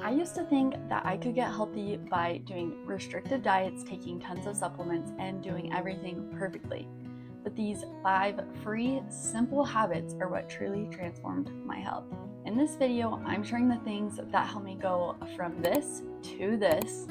I used to think that I could get healthy by doing restrictive diets, taking tons of supplements, and doing everything perfectly. But these 5 free, simple habits are what truly transformed my health. In this video, I'm sharing the things that helped me go from this to this.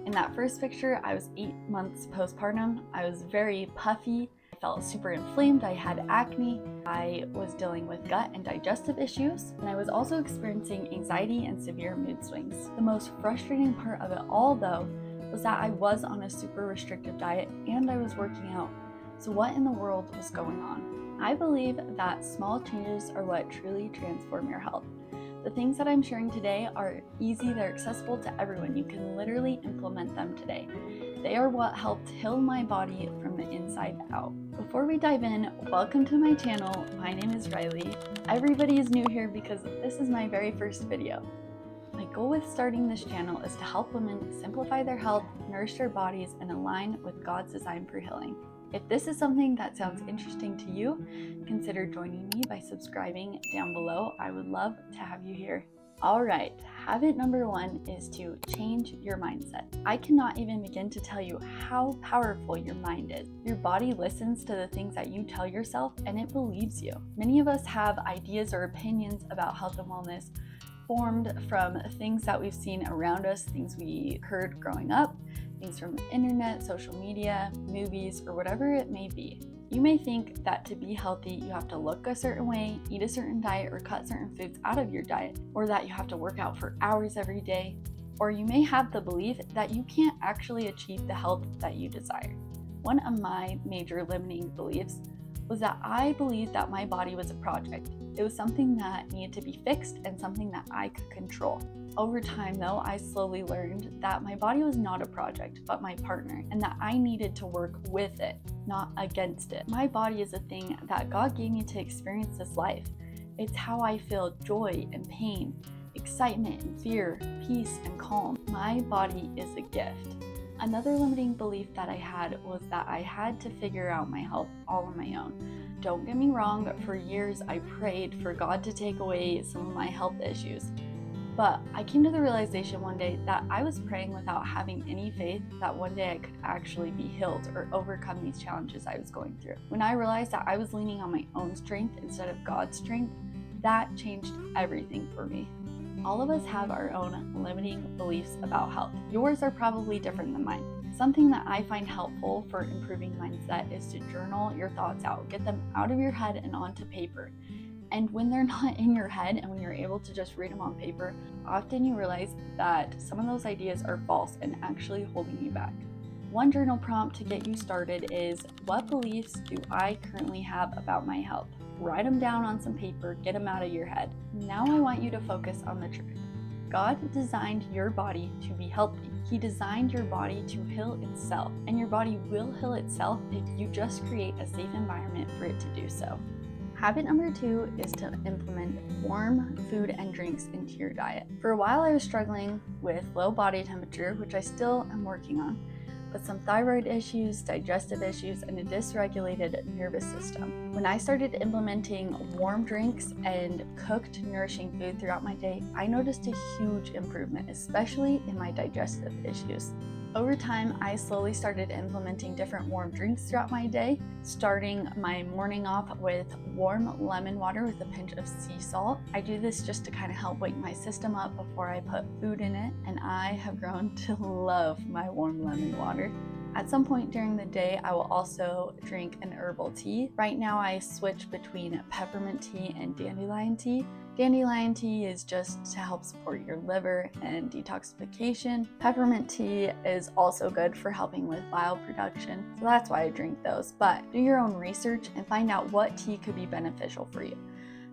In that first picture, I was 8 months postpartum. I was very puffy. I felt super inflamed. I had acne. I was dealing with gut and digestive issues. And I was also experiencing anxiety and severe mood swings. The most frustrating part of it all, though, was that I was on a super restrictive diet and I was working out. So what in the world was going on? I believe that small changes are what truly transform your health. The things that I'm sharing today are easy, they're accessible to everyone. You can literally implement them today. They are what helped heal my body from the inside out. Before we dive in, welcome to my channel. My name is Riley. Everybody is new here because this is my very first video. My goal with starting this channel is to help women simplify their health, nourish their bodies, and align with God's design for healing. If this is something that sounds interesting to you, consider joining me by subscribing down below. I would love to have you here. All right, habit number 1 is to change your mindset. I cannot even begin to tell you how powerful your mind is. Your body listens to the things that you tell yourself and it believes you. Many of us have ideas or opinions about health and wellness formed from things that we've seen around us, things we heard growing up, things from the internet, social media, movies, or whatever it may be. You may think that to be healthy, you have to look a certain way, eat a certain diet, or cut certain foods out of your diet, or that you have to work out for hours every day, or you may have the belief that you can't actually achieve the health that you desire. One of my major limiting beliefs was that I believed that my body was a project. It was something that needed to be fixed and something that I could control. Over time, though, I slowly learned that my body was not a project, but my partner, and that I needed to work with it, not against it. My body is a thing that God gave me to experience this life. It's how I feel joy and pain, excitement and fear, peace and calm. My body is a gift. Another limiting belief that I had was that I had to figure out my health all on my own. Don't get me wrong, for years I prayed for God to take away some of my health issues. But I came to the realization one day that I was praying without having any faith that one day I could actually be healed or overcome these challenges I was going through. When I realized that I was leaning on my own strength instead of God's strength, that changed everything for me. All of us have our own limiting beliefs about health. Yours are probably different than mine. Something that I find helpful for improving mindset is to journal your thoughts out, get them out of your head and onto paper. And when they're not in your head and when you're able to just read them on paper, often you realize that some of those ideas are false and actually holding you back. One journal prompt to get you started is, what beliefs do I currently have about my health? Write them down on some paper, get them out of your head. Now I want you to focus on the truth. God designed your body to be healthy. He designed your body to heal itself, and your body will heal itself if you just create a safe environment for it to do so. Habit number 2 is to implement warm food and drinks into your diet. For a while I was struggling with low body temperature, which I still am working on, but some thyroid issues, digestive issues, and a dysregulated nervous system. When I started implementing warm drinks and cooked, nourishing food throughout my day, I noticed a huge improvement, especially in my digestive issues. Over time, I slowly started implementing different warm drinks throughout my day, starting my morning off with warm lemon water with a pinch of sea salt. I do this just to kind of help wake my system up before I put food in it, and I have grown to love my warm lemon water. At some point during the day, I will also drink an herbal tea. Right now, I switch between peppermint tea and dandelion tea. Dandelion tea is just to help support your liver and detoxification. Peppermint tea is also good for helping with bile production, so that's why I drink those. But do your own research and find out what tea could be beneficial for you.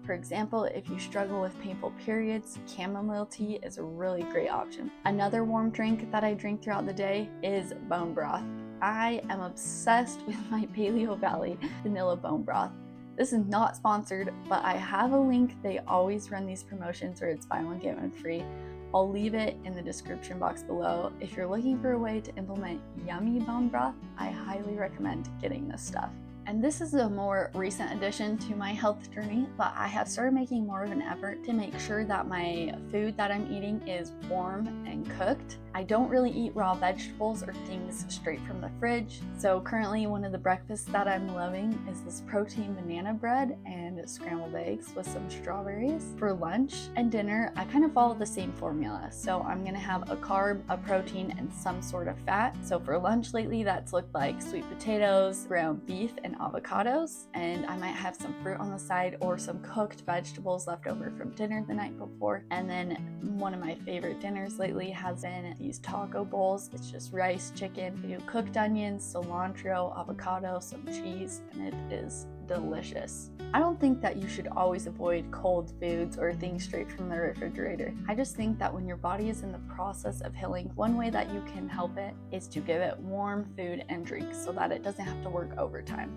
For example, if you struggle with painful periods, chamomile tea is a really great option. Another warm drink that I drink throughout the day is bone broth. I am obsessed with my Paleo Valley vanilla bone broth. This is not sponsored, but I have a link. They always run these promotions where it's buy one, get one free. I'll leave it in the description box below. If you're looking for a way to implement yummy bone broth, I highly recommend getting this stuff. And this is a more recent addition to my health journey, but I have started making more of an effort to make sure that my food that I'm eating is warm and cooked. I don't really eat raw vegetables or things straight from the fridge. So currently one of the breakfasts that I'm loving is this protein banana bread and scrambled eggs with some strawberries. For lunch and dinner, I kind of follow the same formula. So I'm gonna have a carb, a protein, and some sort of fat. So for lunch lately, that's looked like sweet potatoes, ground beef, and avocados. And I might have some fruit on the side or some cooked vegetables left over from dinner the night before. And then one of my favorite dinners lately has been these taco bowls. It's just rice, chicken, we do cooked onions, cilantro, avocado, some cheese, and it is delicious. I don't think that you should always avoid cold foods or things straight from the refrigerator. I just think that when your body is in the process of healing, one way that you can help it is to give it warm food and drinks so that it doesn't have to work overtime.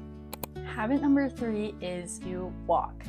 Habit number 3 is to walk.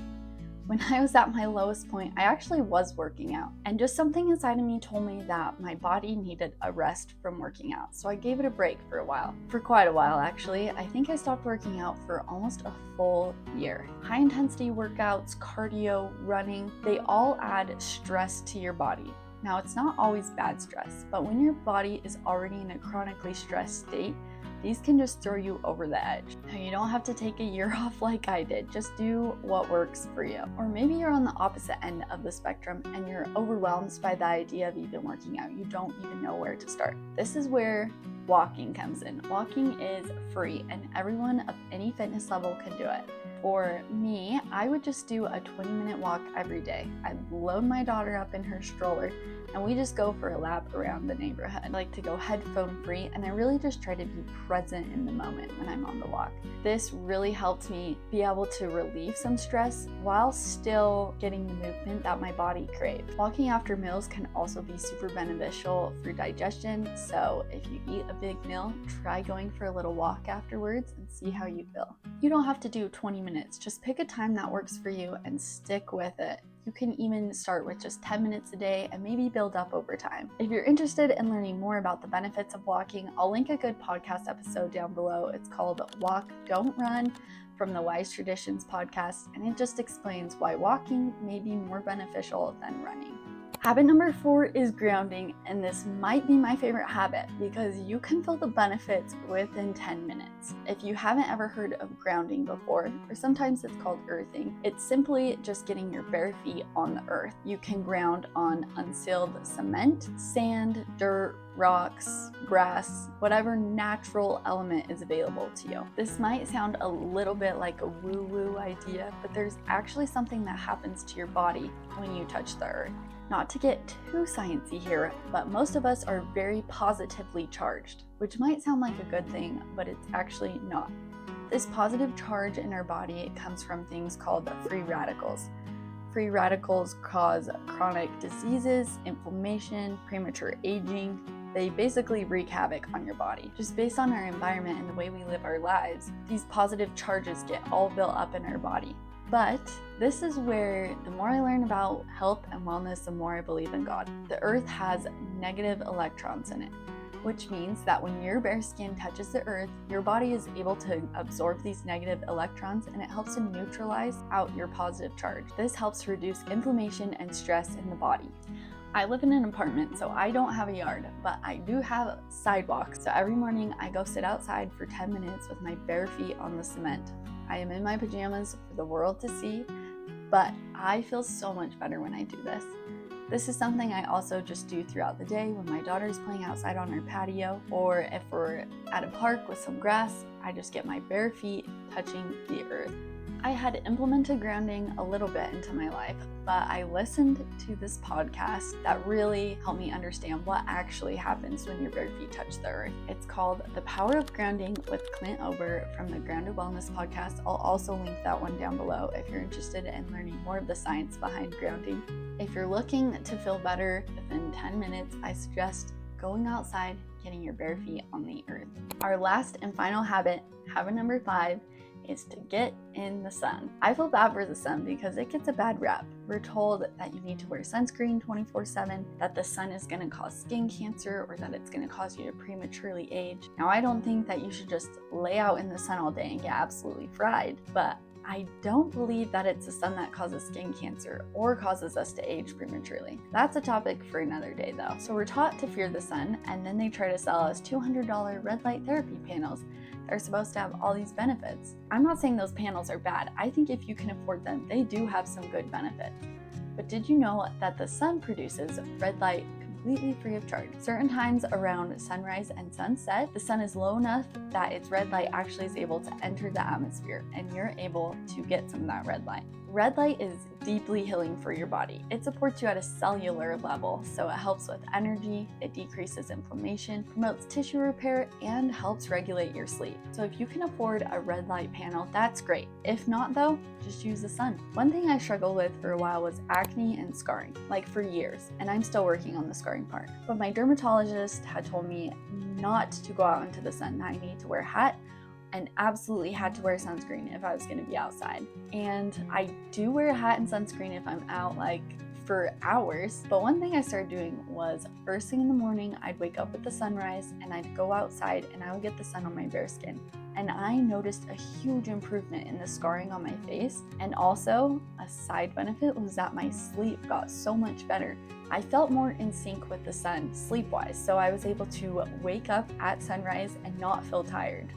When I was at my lowest point, I actually was working out, and just something inside of me told me that my body needed a rest from working out, so I gave it a break for a while. For quite a while, actually. I think I stopped working out for almost a full year. High intensity workouts, cardio, running, they all add stress to your body. Now, it's not always bad stress, but when your body is already in a chronically stressed state, these can just throw you over the edge. Now, you don't have to take a year off like I did. Just do what works for you. Or maybe you're on the opposite end of the spectrum and you're overwhelmed by the idea of even working out. You don't even know where to start. This is where walking comes in. Walking is free and everyone of any fitness level can do it. For me, I would just do a 20-minute walk every day. I'd load my daughter up in her stroller and we just go for a lap around the neighborhood. I like to go headphone free and I really just try to be present in the moment when I'm on the walk. This really helps me be able to relieve some stress while still getting the movement that my body craves. Walking after meals can also be super beneficial for digestion, so if you eat a big meal, try going for a little walk afterwards and see how you feel. You don't have to do 20 minutes, just pick a time that works for you and stick with it. You can even start with just 10 minutes a day and maybe build up over time. If you're interested in learning more about the benefits of walking, I'll link a good podcast episode down below. It's called Walk, Don't Run from the Wise Traditions podcast, and it just explains why walking may be more beneficial than running. Habit number 4 is grounding, and this might be my favorite habit because you can feel the benefits within 10 minutes. If you haven't ever heard of grounding before, or sometimes it's called earthing, it's simply just getting your bare feet on the earth. You can ground on unsealed cement, sand, dirt, rocks, grass, whatever natural element is available to you. This might sound a little bit like a woo-woo idea, but there's actually something that happens to your body when you touch the earth. Not to get too sciencey here, but most of us are very positively charged, which might sound like a good thing, but it's actually not. This positive charge in our body comes from things called free radicals. Free radicals cause chronic diseases, inflammation, premature aging. They basically wreak havoc on your body. Just based on our environment and the way we live our lives, these positive charges get all built up in our body. But this is where the more I learn about health and wellness, the more I believe in God. The earth has negative electrons in it, which means that when your bare skin touches the earth, your body is able to absorb these negative electrons and it helps to neutralize out your positive charge. This helps to reduce inflammation and stress in the body. I live in an apartment, so I don't have a yard, but I do have sidewalks. So every morning I go sit outside for 10 minutes with my bare feet on the cement. I am in my pajamas for the world to see, but I feel so much better when I do this. This is something I also just do throughout the day when my daughter's playing outside on her patio, or if we're at a park with some grass, I just get my bare feet touching the earth. I had implemented grounding a little bit into my life, but I listened to this podcast that really helped me understand what actually happens when your bare feet touch the earth. It's called The Power of Grounding with Clint Ober from the Grounded Wellness podcast. I'll also link that one down below if you're interested in learning more of the science behind grounding. If you're looking to feel better within 10 minutes, I suggest going outside, getting your bare feet on the earth. Our last and final habit, habit number 5, is to get in the sun. I feel bad for the sun because it gets a bad rep. We're told that you need to wear sunscreen 24/7, that the sun is going to cause skin cancer, or that it's going to cause you to prematurely age. Now, I don't think that you should just lay out in the sun all day and get absolutely fried, but I don't believe that it's the sun that causes skin cancer or causes us to age prematurely. That's a topic for another day though. So we're taught to fear the sun, and then they try to sell us $200 red light therapy panels that are supposed to have all these benefits. I'm not saying those panels are bad. I think if you can afford them, they do have some good benefits. But did you know that the sun produces red light completely free of charge? Certain times around sunrise and sunset, the sun is low enough that its red light actually is able to enter the atmosphere, and you're able to get some of that red light. Red light is deeply healing for your body. It supports you at a cellular level, so it helps with energy, it decreases inflammation, promotes tissue repair, and helps regulate your sleep. So if you can afford a red light panel, that's great. If not though, just use the sun. One thing I struggled with for a while was acne and scarring, like for years, and I'm still working on the scarring part. But my dermatologist had told me not to go out into the sun, that I need to wear a hat, and absolutely had to wear sunscreen if I was going to be outside. And I do wear a hat and sunscreen if I'm out like for hours. But one thing I started doing was first thing in the morning, I'd wake up with the sunrise and I'd go outside and I would get the sun on my bare skin. And I noticed a huge improvement in the scarring on my face. And also a side benefit was that my sleep got so much better. I felt more in sync with the sun sleep-wise, so I was able to wake up at sunrise and not feel tired.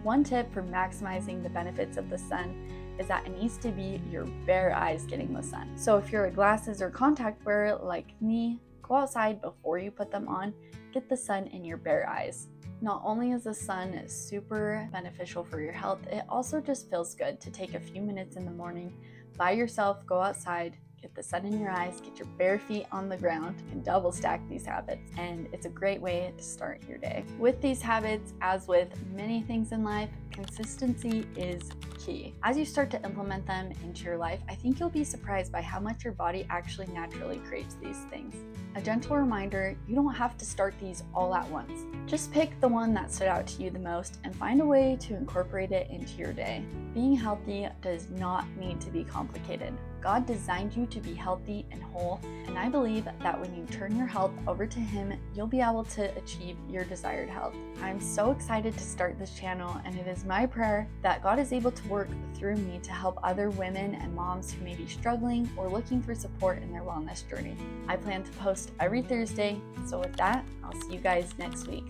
One tip for maximizing the benefits of the sun is that it needs to be your bare eyes getting the sun. So if you're a glasses or contact wearer like me, go outside before you put them on, get the sun in your bare eyes. Not only is the sun super beneficial for your health, it also just feels good to take a few minutes in the morning by yourself, go outside, get the sun in your eyes, get your bare feet on the ground, and double stack these habits. And it's a great way to start your day. With these habits, as with many things in life, consistency is key. As you start to implement them into your life, I think you'll be surprised by how much your body actually naturally craves these things. A gentle reminder, you don't have to start these all at once. Just pick the one that stood out to you the most and find a way to incorporate it into your day. Being healthy does not need to be complicated. God designed you to be healthy and whole, and I believe that when you turn your health over to Him, you'll be able to achieve your desired health. I'm so excited to start this channel, and it is my prayer that God is able to work through me to help other women and moms who may be struggling or looking for support in their wellness journey. I plan to post every Thursday, so with that, I'll see you guys next week.